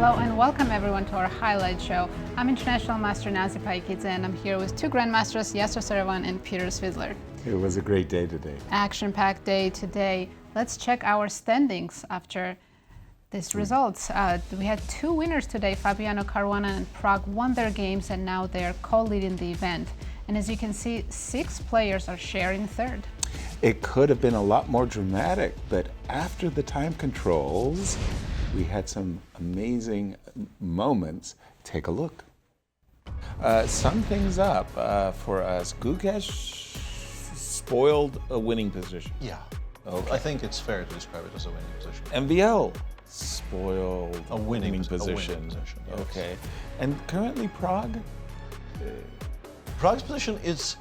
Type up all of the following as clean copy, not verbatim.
Hello and welcome everyone to our highlight show. I'm International Master Nazi Paikidze and I'm here with two grandmasters, Yasser Seirawan and Peter Svidler. It was a great day today. Action-packed day today. Let's check our standings after these results. We had two winners today. Firouzja-Caruana and Pragg won their games and now they're co-leading the event. And as you can see, 6 players are sharing third. It could have been a lot more dramatic, but after the time controls, we had some amazing moments. Take a look. Sum things up for us. Gukesh spoiled a winning position. Yeah. Okay. I think it's fair to describe it as a winning position. MVL spoiled A winning position. A winning position, yes. Okay. And currently Pragg? Pragg's position is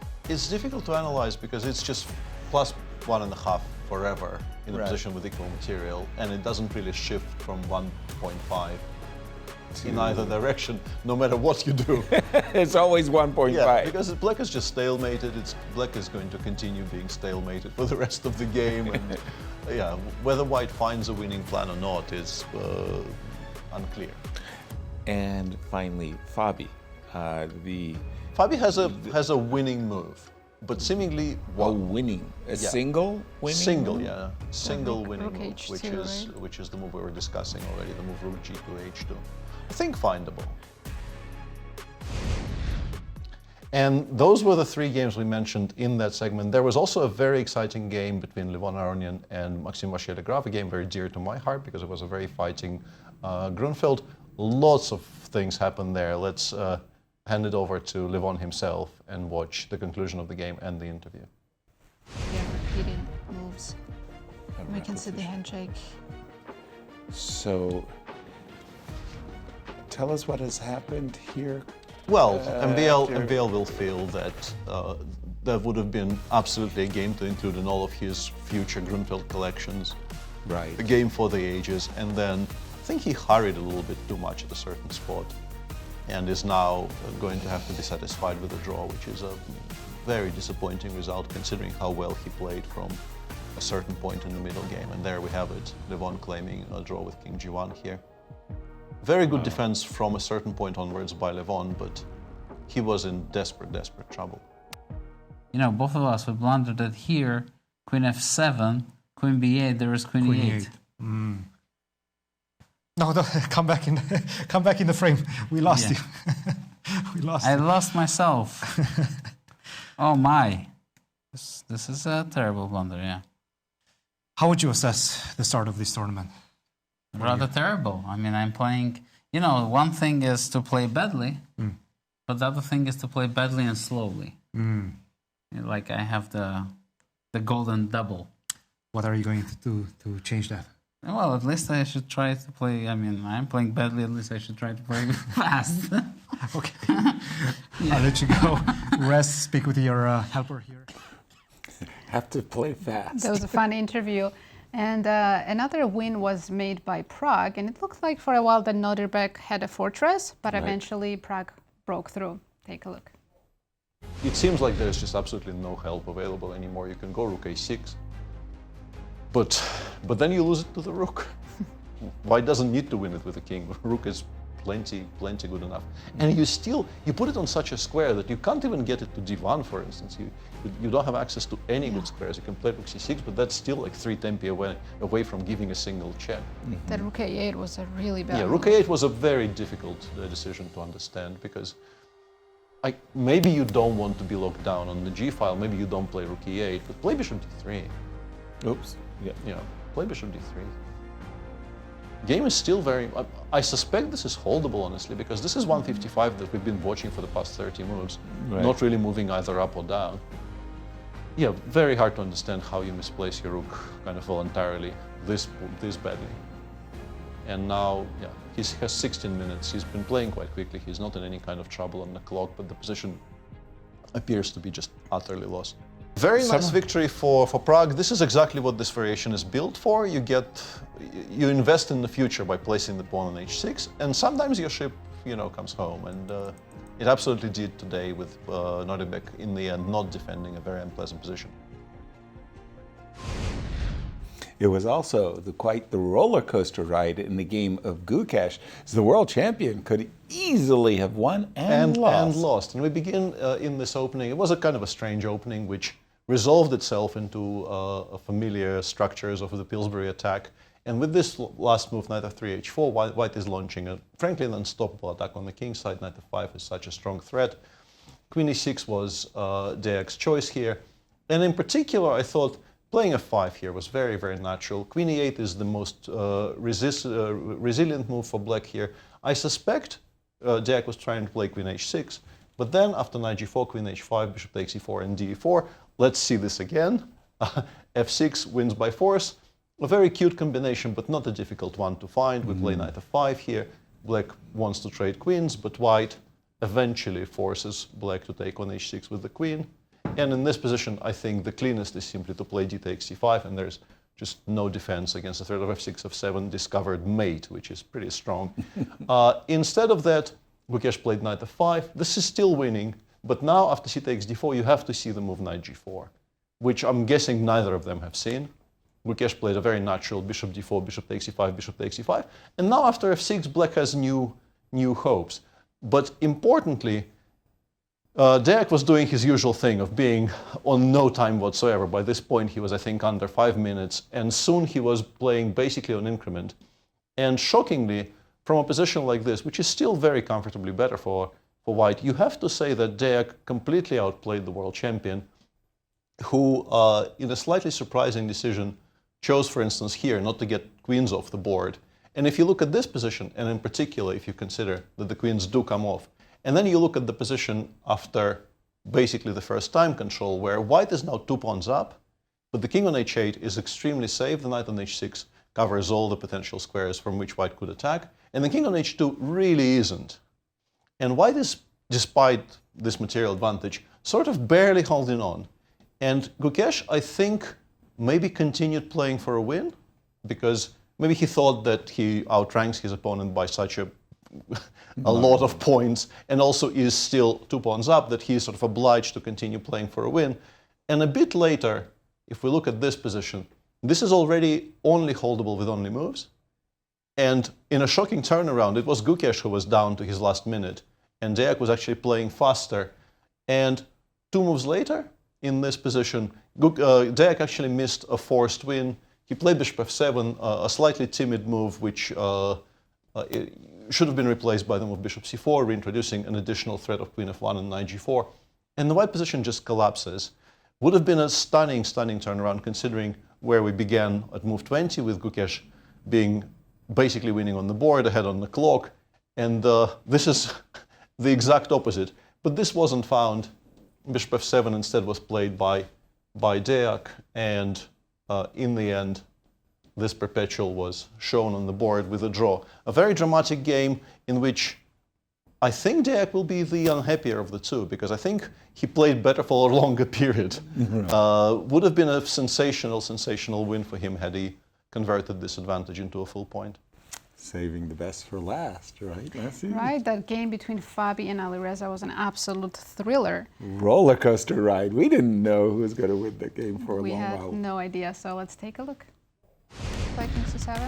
difficult to analyze because it's just plus 1.5 forever in a Right. position with equal material, and it doesn't really shift from 1.5 in either direction, no matter what you do. It's always 1.5. Yeah, because black is just stalemated. Black is going to continue being stalemated for the rest of the game. And yeah, whether white finds a winning plan or not is unclear. And finally, Fabi. Fabi has a winning move, but seemingly Winning. A single winning? Single, move? yeah. Single winning Rook move, H2, which is the move we were discussing already, the move Rook G2, H2. I think findable. And those were the 3 games we mentioned in that segment. There was also a very exciting game between Levon Aronian and Maxim Vachier-Degrave, a game very dear to my heart because it was a very fighting Grunfeld. Lots of things happened there. Let's hand it over to Levon himself and watch the conclusion of the game and the interview. They're repeating moves. We can see the handshake. So, tell us what has happened here. Well, MVL will feel that that would have been absolutely a game to include in all of his future Grunfeld collections. Right. A game for the ages, and then I think he hurried a little bit too much at a certain spot and is now going to have to be satisfied with a draw, which is a very disappointing result considering how well he played from a certain point in the middle game. And there we have it, Levon claiming a draw with King G1 here. Very good defense from a certain point onwards by Levon, but he was in desperate trouble. You know, both of us, we blundered it here. Queen F7, Queen B8, there is Queen E8. No, come back in the frame. We lost you. We lost. I lost myself. Oh my. This is a terrible blunder, yeah. How would you assess the start of this tournament? Rather terrible. I mean, I'm playing, you know, one thing is to play badly, but the other thing is to play badly and slowly. Like I have the golden double. What are you going to do to change that? Well, at least I should try to play, I mean, I'm playing badly, at least I should try to play fast. Okay. I'll let you go. Rest, speak with your helper here. Have to play fast. That was a fun interview. And another win was made by Pragg, and it looked like for a while that Deac had a fortress, but eventually Pragg broke through. Take a look. It seems like there's just absolutely no help available anymore. You can go Rook A6, but then you lose it to the Rook. White doesn't need to win it with the King. Rook is plenty good enough. And you put it on such a square that you can't even get it to D1, for instance. You don't have access to any good squares. You can play Rook C6, but that's still like 3 tempi away from giving a single check. That Rook A8 was a really bad Yeah, Rook move. A8 was a very difficult decision to understand because maybe you don't want to be locked down on the G file, maybe you don't play Rook E8, but play Bishop D3. Oops. Yeah, play Bishop D3. Game is still very... I suspect this is holdable, honestly, because this is 155 that we've been watching for the past 30 moves, not really moving either up or down. Yeah, very hard to understand how you misplace your Rook kind of voluntarily this badly. And now, yeah, he has 16 minutes. He's been playing quite quickly. He's not in any kind of trouble on the clock, but the position appears to be just utterly lost. Very nice victory for Pragg. This is exactly what this variation is built for. You invest in the future by placing the pawn on h6, and sometimes your ship, comes home. And it absolutely did today with Deac in the end not defending a very unpleasant position. It was also quite the roller coaster ride in the game of Gukesh. The world champion could easily have won and lost. And we begin in this opening. It was a kind of a strange opening, which resolved itself into familiar structures of the Pillsbury attack. And with this last move, knight f3, h4, white is launching a frankly an unstoppable attack on the king side. Knight f5 is such a strong threat. Queen e6 was Deac's choice here. And in particular, I thought playing f5 here was very, very natural. Queen e8 is the most resilient move for black here. I suspect Deac was trying to play queen h6, but then after knight g4, queen h5, bishop takes e4 and d4. Let's see this again. f6 wins by force. A very cute combination, but not a difficult one to find. We play knight f5 here. Black wants to trade queens, but white eventually forces black to take on h6 with the queen. And in this position, I think the cleanest is simply to play d takes c5, and there's just no defense against the threat of f6, f7, discovered mate, which is pretty strong. Instead of that, Gukesh played knight f5. This is still winning, but now after c takes d4, you have to see the move knight g4, which I'm guessing neither of them have seen. Gukesh played a very natural bishop d4, bishop takes e5, bishop takes e5. And now after f6, black has new hopes. But importantly, Deac was doing his usual thing of being on no time whatsoever. By this point, he was, I think, under 5 minutes. And soon he was playing basically on increment. And shockingly, from a position like this, which is still very comfortably better for white, you have to say that Deac completely outplayed the world champion, who, in a slightly surprising decision, chose, for instance, here not to get queens off the board. And if you look at this position, and in particular, if you consider that the queens do come off, and then you look at the position after basically the first time control, where white is now 2 pawns up, but the king on h8 is extremely safe. The knight on h6 covers all the potential squares from which white could attack, and the king on h2 really isn't. And white is, despite this material advantage, sort of barely holding on. And Gukesh, I think, maybe continued playing for a win, because maybe he thought that he outranks his opponent by such a lot of points, and also is still 2 pawns up, that he is sort of obliged to continue playing for a win. And a bit later, if we look at this position, this is already only holdable with only moves. And in a shocking turnaround, it was Gukesh who was down to his last minute, and Deac was actually playing faster. And 2 moves later, in this position, Deac actually missed a forced win. He played bishop f7, a slightly timid move, which should have been replaced by the move bishop c4, reintroducing an additional threat of queen f1 and knight g4. And the white position just collapses. Would have been a stunning, stunning turnaround, considering where we began at move 20, with Gukesh being basically winning on the board, ahead on the clock. And this is the exact opposite. But this wasn't found. Bishop f7 instead was played by Deac, and in the end, this perpetual was shown on the board with a draw. A very dramatic game in which I think Deac will be the unhappier of the two, because I think he played better for a longer period. Would have been a sensational, sensational win for him had he converted this advantage into a full point. Saving the best for last, right, Nancy? Right, that game between Fabi and Alireza was an absolute thriller. Roller coaster ride. We didn't know who was going to win the game for a long while. We had no idea, so let's take a look. Play king c7.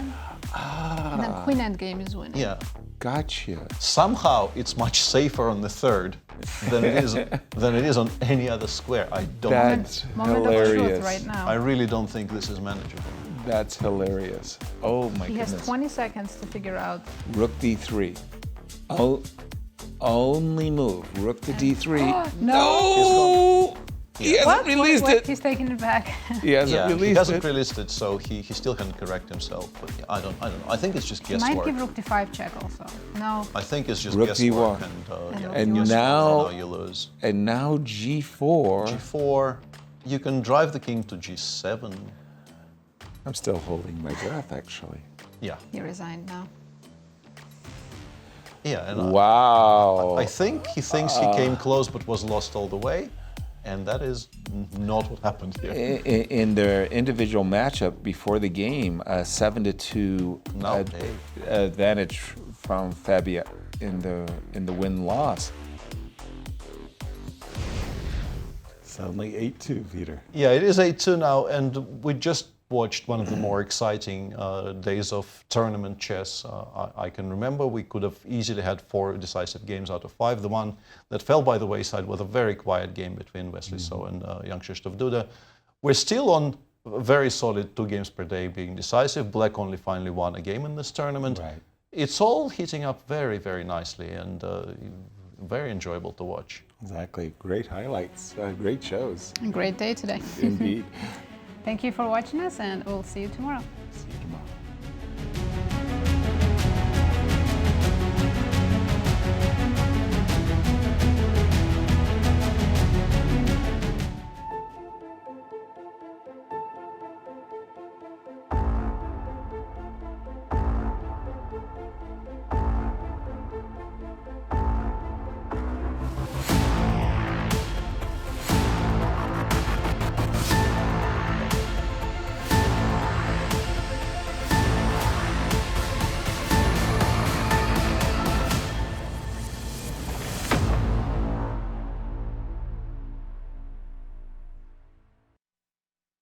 And then queen endgame is winning. Yeah. Gotcha. Somehow it's much safer on the third than it is on any other square. I don't. That's Moment hilarious. of truth right now. I really don't think this is manageable. That's hilarious. Oh my He goodness. has 20 seconds to figure out. Rook d3. Only move. Rook to d3. No! He hasn't released Wait, it. he's taking it back. He hasn't He released hasn't it. released it, so he still can correct himself. But yeah, I don't know. I think it's just He might guesswork. give rook d5 check also. No. I think it's just Rook guesswork, d1. and And now- you lose. And now g4. G4, you can drive the king to g7. I'm still holding my breath, actually. Yeah, He resigned now. yeah, and Wow. I think he thinks he came close but was lost all the way, and that is not what happened here. In their individual matchup before the game, 7-2 No, advantage from Fabia in the win-loss. Suddenly 8-2, Peter. Yeah, it is 8-2 now, and we just watched one of the more exciting days of tournament chess I can remember. We could have easily had 4 decisive games out of 5. The one that fell by the wayside was a very quiet game between Wesley So and young Krzysztof Duda. We're still on very solid 2 games per day being decisive. Black only finally won a game in this tournament. Right. It's all heating up very, very nicely and very enjoyable to watch. Exactly. Great highlights. Great shows. A great day today. Indeed. Thank you for watching us, and we'll see you tomorrow.